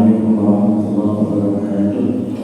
Assalamualaikum warahmatullahi wabarakatuh.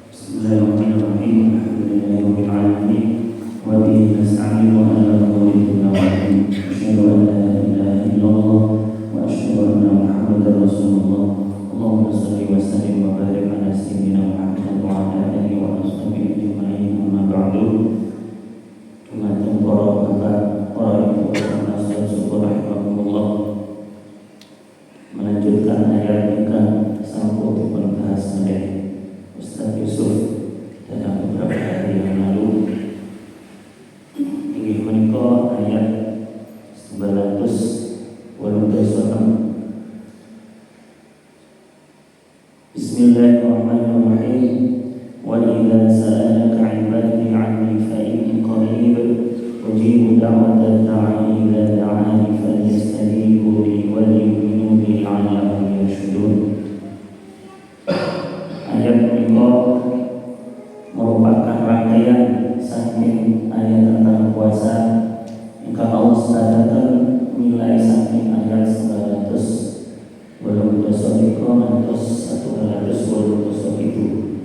Bismillahirrahmanirrahim. Alhamdulillahirabbil alamin. Wa bihi nasta'inu ala umuri dunya wa din. Asyhadu an la ilaha illallah wa asyhadu anna Muhammadar Rasulullah. Allahumma shalli wa sallim wa barik ala sayyidina Muhammad wa ala alihi wa sahbihi ajma'in. Amma ba'du. Kematian para ibu dan saudara syukur rahimahumullah, melanjutkan ayat yang sambung dibahas oleh Ustaz Yusuf dalam beberapa hari yang lalu. Ini menikah ayat 986. Bismillahirrahmanirrahim. Wa idza sa'alaka 'ibadi 'anni fa inni qarib ujibu da'wata da'i idza da'ani falyastajibu li wa liyu'minu bi la'allahum yarshudun. Ayat ini merupakan rangkaian saking ayat tentang puasa yang kalau ustadzkan nilai saking ayat 900 belum dosa ikon atau 100 belum dosa itu.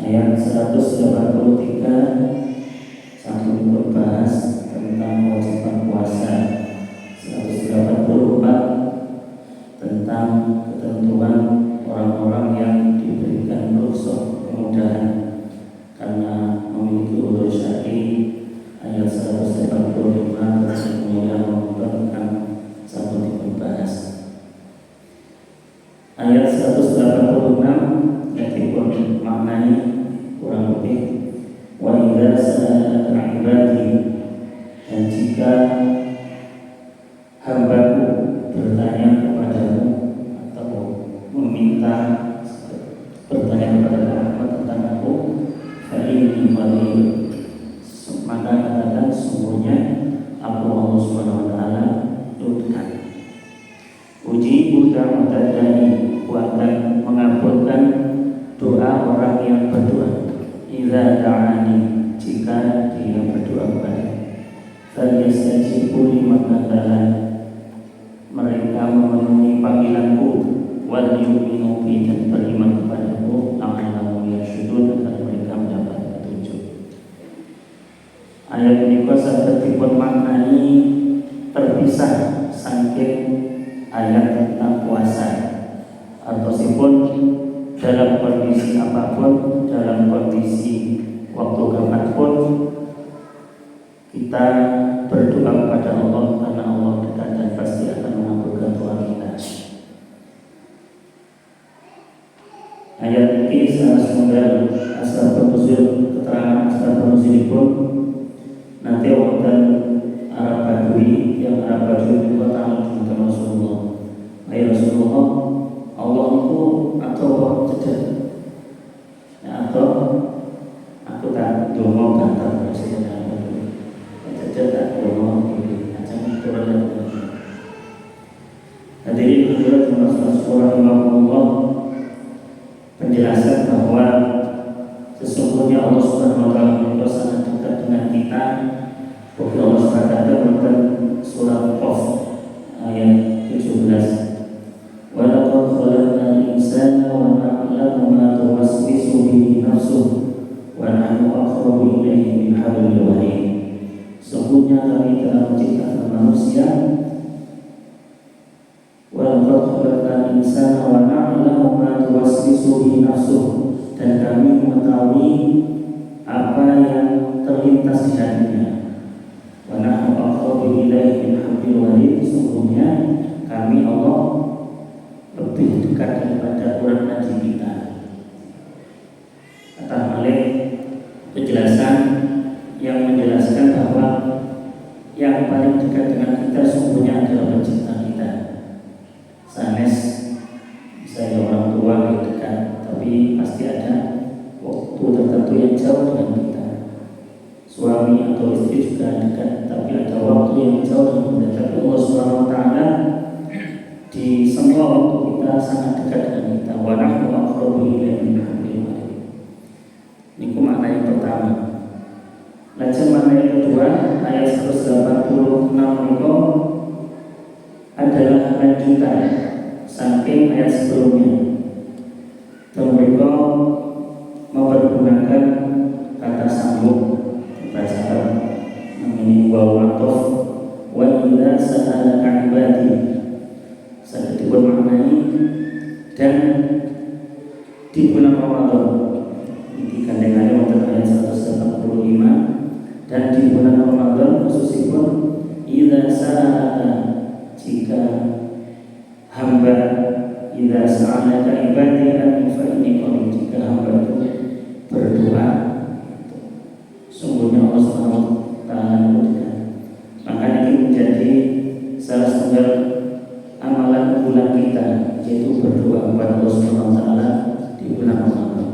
Ayat 183 sampai berbahas tentang kewajiban puasa, 184 tentang ketentuan orang-orang yang diberikan rukhsah kemudahan karena memiliki udzur syar'i. Ayat 185 tentang kemuliaan Ramadan satu dibahas. Ayat 186 yaitu maknanya kurang lebih wa idza sa'alaka 'ibadi, dan jika hambaku bertanya kepadamu atau meminta bertanya kepada Muhammad tentang aku, fa inni qarib, maka katakan sungguhnya aku Allah Subhanahu wa taala dekat. Ujibu da'wata da'i, akan mengabulkan doa orang yang berdoa. Idza da'ani, jika dia berdoa kepada. Falyastajibu li, maka mereka memenuhi panggilanku. Wal yu'minu bi, dan beriman kepadaku. La'allahum yarshudun, agar mereka mendapat petunjuk. Ayat ini sangat dipun maknai terpisah saking ayat tentang puasa, atau sipun dalam kondisi apapun, dalam kondisi waktu kapanpun kita berdoa kepada Allah, karena Allah dekat dan pasti akan mengabulkan doa kita. Ayat ini secara sumber asal penuzul, keterangan asal penuzul pun nanti wonten Arab Badui, yang Arab Badui itu tahu tentang Rasulullah. Ayat Rasulullah, Allah itu atau cecet, atau aku tak dongo bantar presiden cecet tak dongo ini macam turun. Hadirin hadirat termasuk Allah, penjelasan bahwa sesungguhnya Allah Subhanahu wa taala sangat dekat dengan kita. Bahwa Allah berkata dalam surah Qaf ayat 17, wa laqad khalaqnal insana wa na'lamu ma tuwaswisu bihi nafsuhu wa nahnu aqrabu ilayhi min hablil warid. Sesungguhnya kami telah menciptakan manusia, wa laqad khalaqnal insana wa na'lamu ma tuwaswisu bihi nafsuhu, dan kami mengetahui apa yang terlintas di hatinya. Wa nahnu aqrabu ilayhi min hablil warid, sesungguhnya kami Allah lebih dekat daripada urat nadi kita. Kata Malik, penjelasan yang menjelaskan bahwa yang paling dekat dengan kita sesungguhnya adalah pencipta kita. Sanes saya orang tua yang dekat, tapi pasti ada waktu tertentu yang jauh dengan kita. Suami atau istri juga dekat, tapi ada waktu yang jauh dengan kita. Tapi Allah Subhanahu wa taala di semua waktu kita sangat dekat dengan kita. Wa nahnu aqrabu ilayhi min hablil warid. Ini makna yang pertama. Lajeng makna yang kedua, ayat 186 niku adalah lanjutan saking ayat sebelumnya. Dan mereka mempergunakan kata sambung bahasa Arab namanya waw atof wa idza sa'alaka ibadi. Saya maknai dan di bulan Ramadan ini gandengannya wonten ayat 185 dan di bulan Ramadan khususipun idza sa'alaka jika hamba idza sa'alaka ibadi anni fa inni qarib jika hamba itu berdoa sungguhnya Allah Subhanahu wa taala dekat. Maka ini menjadi salah satu amalan bulan kita yaitu berdoa kepada Allah Subhanahu wa taala di bulan Ramadan.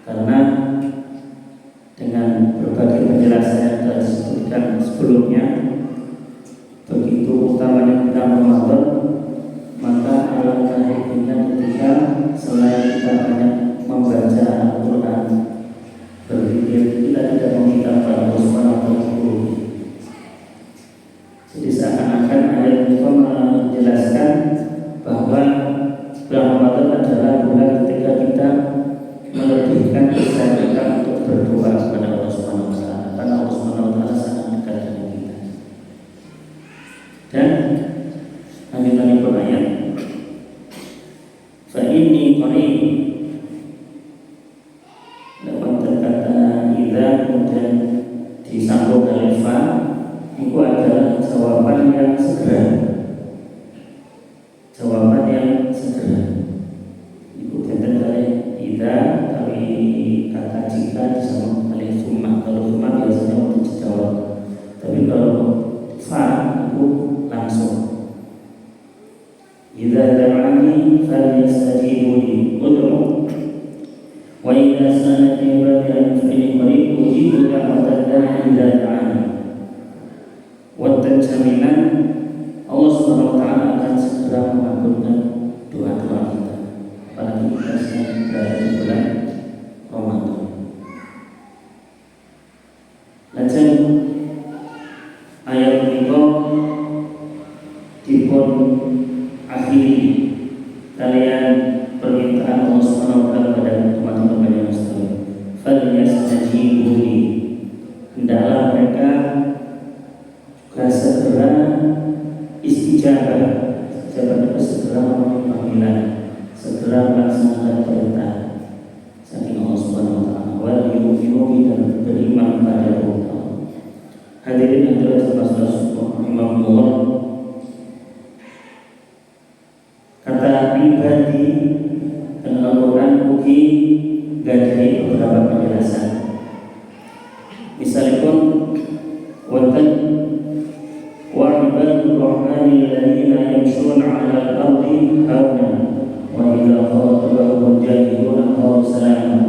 Karena dengan berbagai penjelasan yang telah disebutkan sebelumnya begitu utamanya bulan Ramadan, maka alangkah baiknya ketika selain kita banyak membaca Al-Quran, berpikir kita tidak meminta kepada Allah Subhanahu wa taala. Jadi seakan-akan ayat itu menjelaskan bahwa bulan Ramadan adalah bulan ketika kita melebihkan usaha kita untuk berdoa kepada Allah Subhanahu wa taala, karena Allah Subhanahu wa taala sangat dekat dengan kita. Dan lanjutan pun ayat fa inni qarib, dalam kata idza kemudian disambung dengan fa, itu adalah jawaban yang segera. Jawaban yang segera itu tentang kali idza, tapi kata jika disambung oleh summa. Kalau summa biasanya untuk dijawab, tapi kalau fa itu langsung. Idza da'ani falyastajibu li ud'u wa idza sa'alani ibadi anni fa inni qarib ujibu da'watad da'i idza da'ani. Dan jaminan Allah Subhanahu wa taala akan segera mengabulkan doa-doa kita, apalagi kita sedang berada di bulan Ramadan. Lajeng ayat ini dipun akhiri kalian permintaan Allah Subhanahu wa taala kepada teman-teman yang muslim. Falyastajibu li, hendaklah mereka segera istijabah. Istijabah itu segera memenuhi panggilan, segera melaksanakan perintah saking Allah Subhanahu wa taala. Wal yu'minu dan beriman pada Allah. Hadirin yang dirahmati Allah Imamullah, kata ibadi dalam Al-Quran ugi gadai beberapa penjelasan. Misalnya pun wonten wa ibadul rahmani alladziina yamshuna 'alal ardi hauna wa idza khatabahum jahiluna qalu salaman.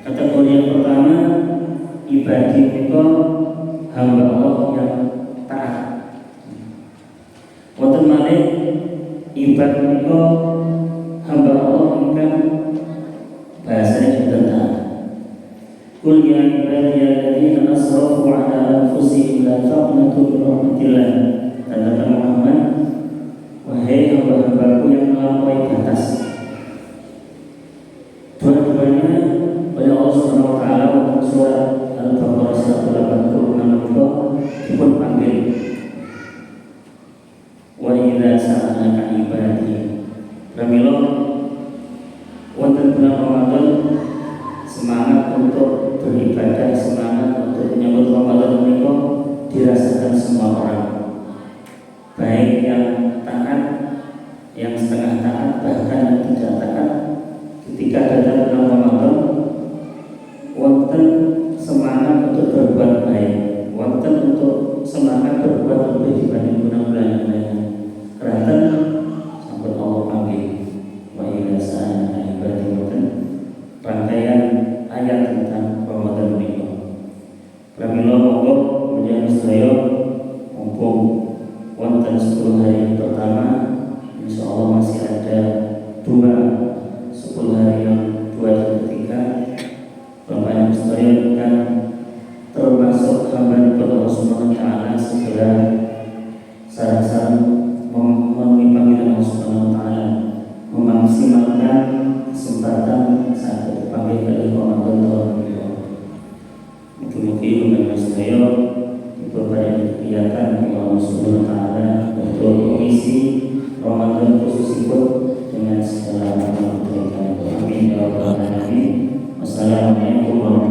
Kategori yang pertama, ibadi itu hamba Allah yang taat. Wonten malih ibad itu hamba Allah yang bahasanya sudah taat. Qul ya ibadiyalladzina asrafu 'ala anfusihim la taqnatu min rahmatillah. Kata Muhammad, wahai hamba-hambaku yang melampaui batas. Dua-duanya oleh Allah Subhanahu wa taala untuk surat Al-Baqarah 186 itu dipun panggil. Wa idza sa'alaka ibadi. Pramila wonten bulan Ramadan semangat untuk beribadah, semangat untuk menyambut Ramadan menika dirasakan semua orang, baik yang taat, yang setengah taat, bahkan yang tidak taat. Ketika datang bulan Ramadan, wonten semangat untuk berbuat baik, wonten untuk semangat berbuat lebih dibanding bulan-bulan yang lainnya. Kerana sampai Allah panggil wa idza sa'alaka ibadi, wonten rangkaian ayat tentang Ramadan ini. Pramila monggo menjadi sedaya mumpung wonten 10 hari yang pertama, insyaallah masih ada 10 hari yang ketiga. Bapak yang sekalian kan termasuk hamba Allah Subhanahu wa taala segera sedaya dipun kegiatan Allah Subhanahu wa taala untuk mengisi Ramadan khususipun dengan segala macam kebaikan. Amin ya rabbal alamin. Wassalamualaikum warahmatullahi wabarakatuh.